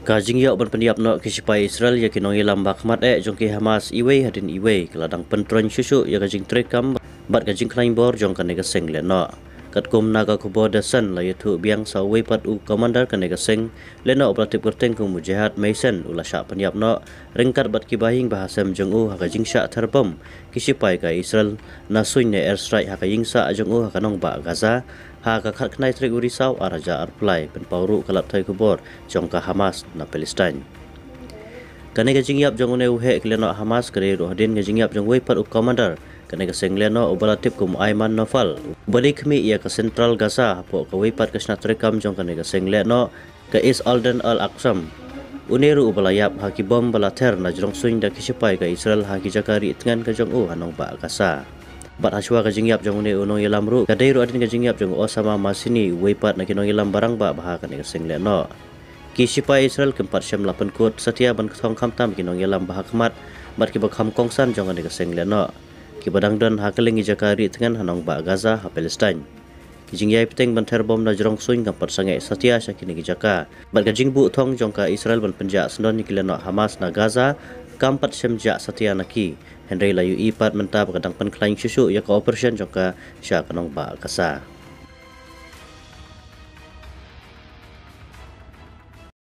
Kajing yak berpendiap no kisipai Israel ya kinong ilam bakmat jongki Hamas iwe hadin iwe keladang pentron susu ya kajing trekam bat kajing klaim bor jong kanega seng le no. Kat kum naga kubo dasan la yaitu biang sawe pat u komandar kanega seng le no operatif kerteng kum mujahat Mason ula syak pendiap no ringkat bat kibahing bahasam jong u hakajing syak terbom kisipai ka Israel nasuin ne airstrike hakajing sa jong u hakanong ba Gaza ha kakhat knai trek urisau araja arplai penpauru kalap thai kubor jongka Hamas na Palestine. Kane gajing yap jong une uhe kleno Hamas kare ro hadin gajing yap jong wei pat u commander kane gaseng leno obalatif kum Aiman Nofal balik mi ia ke Central Gaza po ka wei pat kasna trekam jong kane gaseng leno ke East Alden Al Aqsam uneru ubalayap haki bom balater na jong suing da kisipai ka Israel haki jakari itngan ka jong u hanong ba Gaza. Bat haswa kajing yap jong une unong ilam ru kadai ru adin kajing yap jong osama masini weipat na kinong ilam barang ba baha kan kaseng leno kisipai Israel keempat syam 8 kot setia ban kthong khamtam kinong ilam baha khamat bat ki bakham kongsan jong kan kaseng leno ki badang don hakeling jakari tengan hanong ba Gaza ha Palestine kijing yai peteng ban terbom na jong suing keempat sangai setia syakini jaka bat kajing bu thong jong ka Israel ban penjak sendon ni kileno Hamas na Gaza kampat syam jak setia naki Henry layu ipat mentap kadang pen klaing susu ya ka operation jongka sya kanong ba Gaza.